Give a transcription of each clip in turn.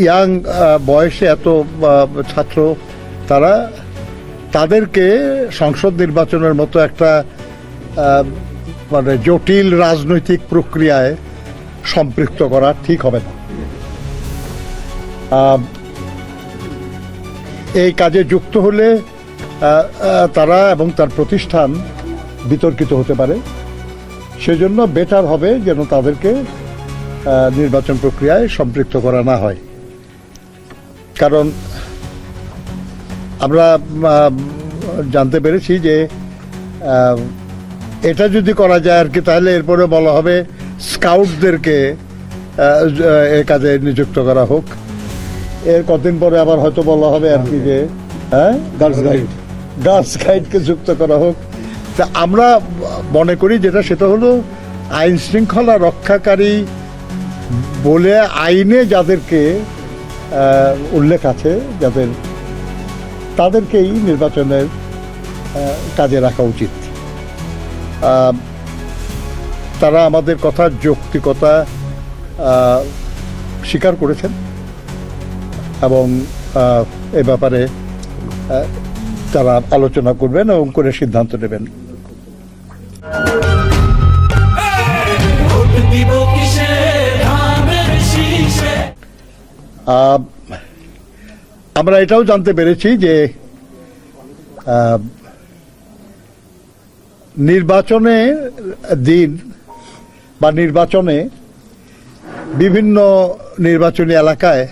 Young বয়সে এত ছাত্র তাদেরকে সংসদ নির্বাচনের মতো একটা মানে জটিল রাজনৈতিক প্রক্রিয়ায় সম্পৃক্ত করা ঠিক হবে না। এই কাজে যুক্ত হলে তারা এবং তার প্রতিষ্ঠান বিতর্কিত হতে পারে। সেজন্য বেটার হবে যেন তাদেরকে নির্বাচন প্রক্রিয়ায় সম্পৃক্ত করা না হয়। কারণ আমরা জানতে পেরেছি যে এটা যদি করা যায় আর কি, তাহলে এরপরে বলা হবে স্কাউটদেরকে এ কাজে নিযুক্ত করা হোক। এর কদিন পরে আবার হয়তো বলা হবে আর কি যে গার্লস গাইডকে যুক্ত করা হোক। তা আমরা মনে করি সেটা হলো আইন শৃঙ্খলা রক্ষাকারী বলে আইনে যাদেরকে উল্লেখ আছে, তাদেরকেই নির্বাচনের কাজে রাখা উচিত। তারা আমাদের কথার যৌক্তিকতা স্বীকার করেছেন এবং এ ব্যাপারে তারা আলোচনা করবেন এবং করে সিদ্ধান্ত নেবেন। আমরা এটাও জানতে পেরেছি যে নির্বাচনের দিন বা নির্বাচনে বিভিন্ন নির্বাচনী এলাকায়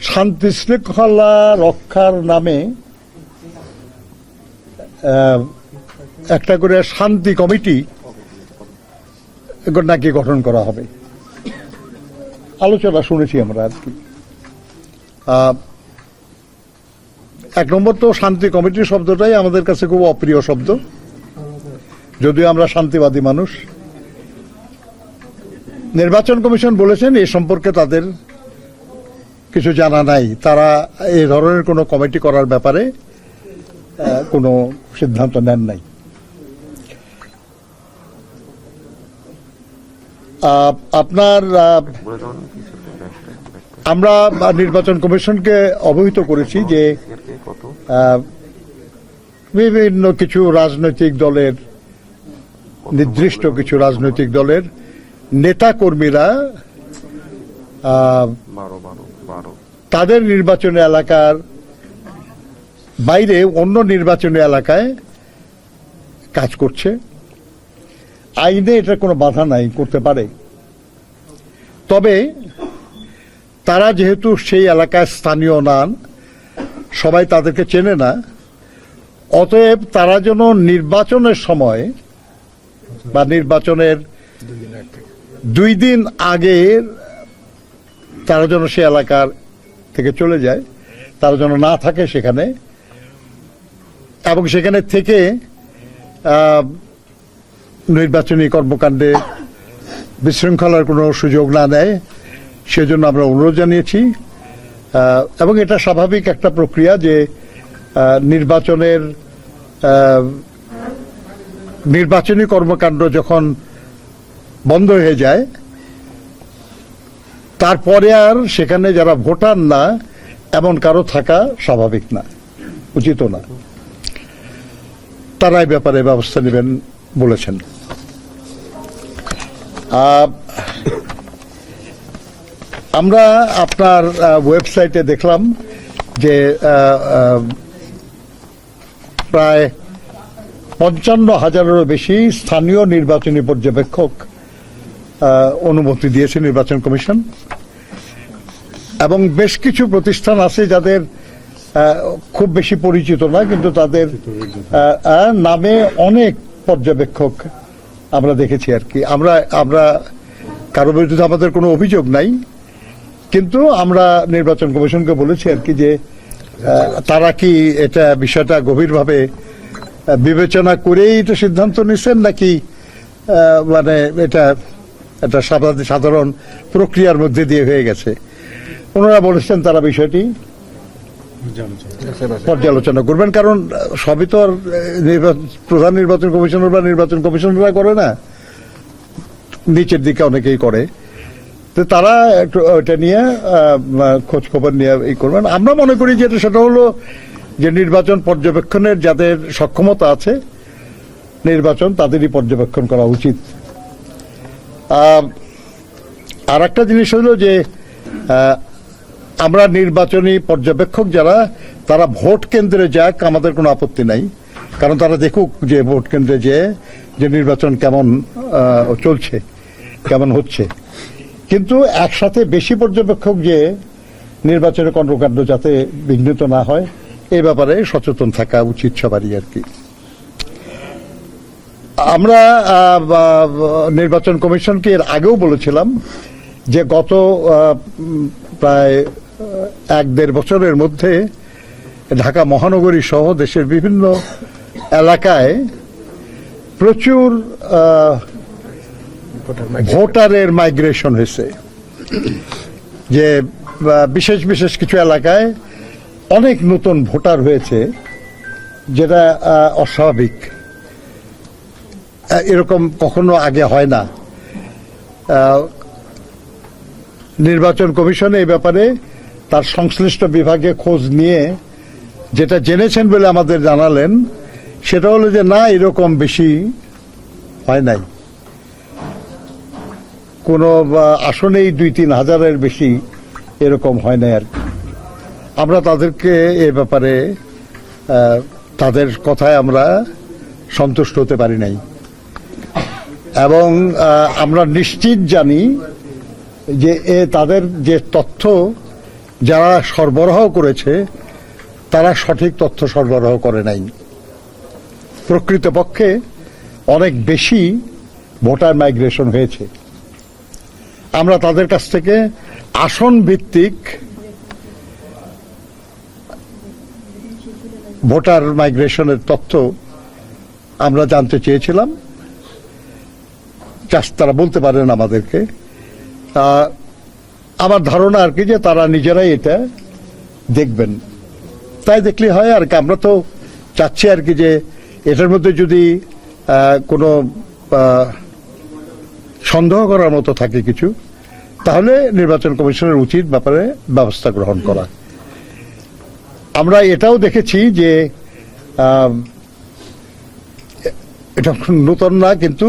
শান্তি শৃঙ্খলা রক্ষার নামে একটা করে শান্তি কমিটি নাকি গঠন করা হবে। আলোচনা শুনেছি আমরা আর কি। এক নম্বর তো শান্তি কমিটির শব্দটাই আমাদের কাছে খুব অপ্রিয় শব্দ, যদিও আমরা শান্তিবাদী মানুষ। নির্বাচন কমিশন বলেছেন এ সম্পর্কে তাদের কিছু জানা নাই, তারা এই ধরনের কোনো কমিটি করার ব্যাপারে কোনো সিদ্ধান্ত নেন নাই। আমরা নির্বাচন কমিশনকে অবহিত করেছি যে বিভিন্ন কিছু রাজনৈতিক দলের, নির্দিষ্ট কিছু রাজনৈতিক দলের নেতা কর্মীরা তাদের নির্বাচনী এলাকার বাইরে অন্য নির্বাচনী এলাকায় কাজ করছে। আইনে এটা কোনো বাধা নাই, করতে পারে। তবে তারা যেহেতু সেই এলাকায় স্থানীয় নন, সবাই তাদেরকে চেনে না, অতএব তারা যেন নির্বাচনের সময় বা নির্বাচনের 2 দিন আগে তারা যেন সে এলাকার থেকে চলে যায়, তারা যেন না থাকে সেখানে, এবং সেখানে থেকে নির্বাচনী কর্মকাণ্ডে বিশৃঙ্খলার কোনো সুযোগ না দেয়, সেজন্য আমরা অনুরোধ জানিয়েছি। এবং এটা স্বাভাবিক একটা প্রক্রিয়া যে নির্বাচনী কর্মকাণ্ড যখন বন্ধ হয়ে যায়, তারপরে আর সেখানে যারা ভোটার না এমন কারো থাকা স্বাভাবিক না, উচিত না। তারা এই ব্যাপারে ব্যবস্থা নেবেন বলেছেন। আমরা আপনার ওয়েবসাইটে দেখলাম যে প্রায় 55,000-এরও বেশি স্থানীয় নির্বাচনী পর্যবেক্ষক অনুমতি দিয়েছে নির্বাচন কমিশন, এবং বেশ কিছু প্রতিষ্ঠান আছে যাদের খুব বেশি পরিচিত না, কিন্তু তাদের নামে অনেক পর্যবেক্ষক আমরা দেখেছি আর কি। আমরা কারো বিরুদ্ধে আমাদের কোনো অভিযোগ নাই, কিন্তু আমরা নির্বাচন কমিশনকে বলেছি আর কি যে তারা কি এটা বিষয়টা গভীরভাবে বিবেচনা করেই এটা সিদ্ধান্ত নিচ্ছেন, নাকি মানে এটা একটা সাধারণ প্রক্রিয়ার মধ্যে দিয়ে হয়ে গেছে। ওনারা বলেছেন তারা বিষয়টি পর্যালোচনা করবেন, কারণ সবই তো আর প্রধান নির্বাচন কমিশনার বা নির্বাচন কমিশনাররা করে না, নিচের দিকে অনেকেই করে। তো তো তারা একটু ওইটা নিয়ে খোঁজ খবর নিয়ে ই করবেন। আমরা মনে করি যে সেটা হলো যে নির্বাচন পর্যবেক্ষণের যাদের সক্ষমতা আছে নির্বাচন তাদেরই পর্যবেক্ষণ করা উচিত। আর একটা জিনিস হলো যে আমরা নির্বাচনী পর্যবেক্ষক যারা তারা ভোট কেন্দ্রে যাক আমাদের কোনো আপত্তি নাই, কারণ তারা দেখুক যে ভোট কেন্দ্রে যে নির্বাচন কেমন চলছে, কেমন হচ্ছে। কিন্তু একসাথে বেশি পর্যবেক্ষক যে নির্বাচনের কর্মকাণ্ড যাতে বিঘ্নিত না হয় এই ব্যাপারে সচেতন থাকা উচিত সবারই আর কি। আমরা নির্বাচন কমিশনকে এর আগেও বলেছিলাম যে গত প্রায় 1-1.5 বছরের মধ্যে ঢাকা মহানগরী সহ দেশের বিভিন্ন এলাকায় প্রচুর ভোটারের মাইগ্রেশন হয়েছে, যে বিশেষ বিশেষ কিছু এলাকায় অনেক নতুন ভোটার হয়েছে, যেটা অস্বাভাবিক, এরকম কখনো আগে হয় না। নির্বাচন কমিশন এই ব্যাপারে তার সংশ্লিষ্ট বিভাগে খোঁজ নিয়ে যেটা জেনেছেন বলে আমাদের জানালেন সেটা হলো যে না, এরকম বেশি হয় নাই, কোনো আসনেই 2-3 হাজারের বেশি এরকম হয় নাই আর কি। আমরা তাদেরকে এ ব্যাপারে তাদের কথায় আমরা সন্তুষ্ট হতে পারি নাই, এবং আমরা নিশ্চিত জানি যে তাদের যে তথ্য যারা সরবরাহ করেছে তারা সঠিক তথ্য সরবরাহ করে নাই। প্রকৃতপক্ষে অনেক বেশি ভোটার মাইগ্রেশন হয়েছে। আমরা তাদের কাছ থেকে আসন ভিত্তিক ভোটার মাইগ্রেশনের তথ্য আমরা জানতে চেয়েছিলাম, তারা বলতে পারেন আমাদেরকে। আমার ধারণা আর কি যে তারা নিজেরাই এটা দেখবেন, তাই দেখলে হয় আর কি। আমরা তো চাচ্ছি আর কি যে এটার মধ্যে যদি কোনো সন্দেহ করার মতো থাকে কিছু, তাহলে নির্বাচন কমিশনের উচিত ব্যাপারে ব্যবস্থা গ্রহণ করা। আমরা এটাও দেখেছি যে এটা নতুন না কিন্তু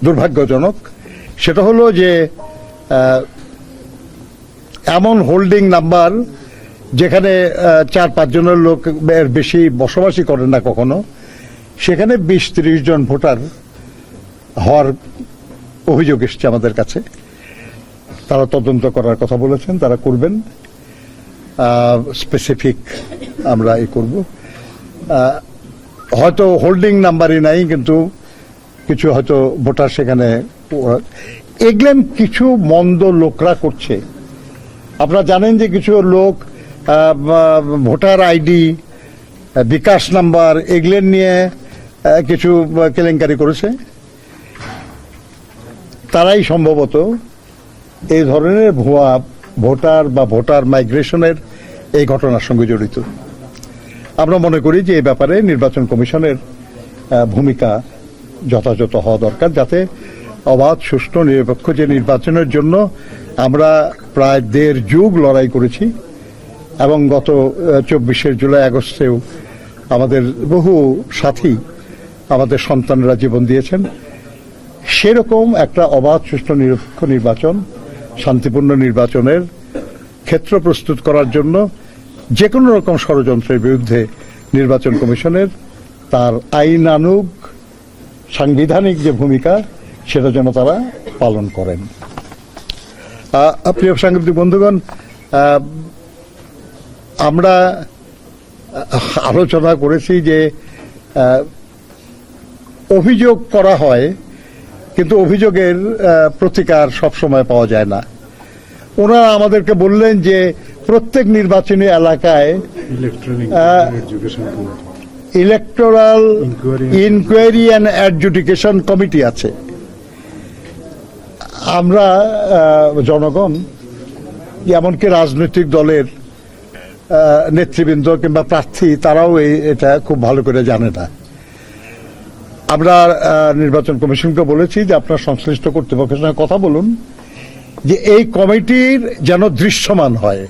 দুর্ভাগ্যজনক, সেটা হলো যে এমন হোল্ডিং নাম্বার যেখানে 4-5 জনের লোক বেশি বসবাসই করেন না কখনো, সেখানে 20-30 জন ভোটার হওয়ার অভিযোগ এসছে আমাদের কাছে। তারা তদন্ত করার কথা বলেছেন, তারা করবেন, স্পেসিফিক আমরা করব। হয়তো হোল্ডিং নাম্বারই নাই, কিন্তু কিছু হয়তো ভোটার সেখানে এগলেন কিছু মন্দ লোকরা করছে। আপনারা জানেন যে কিছু লোক ভোটার আইডি, বিকাশ নাম্বার এগুলেন নিয়ে কিছু কেলেঙ্কারি করেছে। তারাই সম্ভবত এই ধরনের ভুয়া ভোটার বা ভোটার মাইগ্রেশনের এই ঘটনার সঙ্গে জড়িত। আমরা মনে করি যে এই ব্যাপারে নির্বাচন কমিশনের ভূমিকা যথাযথ হওয়া দরকার, যাতে অবাধ, সুষ্ঠু, নিরপেক্ষ যে নির্বাচনের জন্য আমরা প্রায় 1.5 যুগ লড়াই করেছি, এবং গত 24শে জুলাই আগস্টেও আমাদের বহু সাথী, আমাদের সন্তানরা জীবন দিয়েছেন, সেরকম একটা অবাধ, সুষ্ঠু, নিরপেক্ষ নির্বাচন, শান্তিপূর্ণ নির্বাচনের ক্ষেত্র প্রস্তুত করার জন্য যে কোনো রকম ষড়যন্ত্রের বিরুদ্ধে নির্বাচন কমিশনের তার আইনানুগ সাংবিধানিক যে ভূমিকা সেটা যেন তারা পালন করেন। প্রিয় সাংবাদিক বন্ধুগণ, আমরা আলোচনা করেছি যে অভিযোগ করা হয়, কিন্তু অভিযোগের প্রতিকার সবসময় পাওয়া যায় না। ওনারা আমাদেরকে বললেন যে প্রত্যেক নির্বাচনী এলাকায় electoral inquiry and adjudication committee আছে। আমরা জনগণ, এমনকি রাজনৈতিক দলের নেতৃবৃন্দ কিংবা প্রার্থী, তারাও এটা খুব ভালো করে জানে না। আমরা নির্বাচন কমিশনকে বলেছি যে আপনার সংশ্লিষ্ট কর্তৃপক্ষের সঙ্গে কথা বলুন যে এই কমিটির যেন দৃশ্যমান হয়।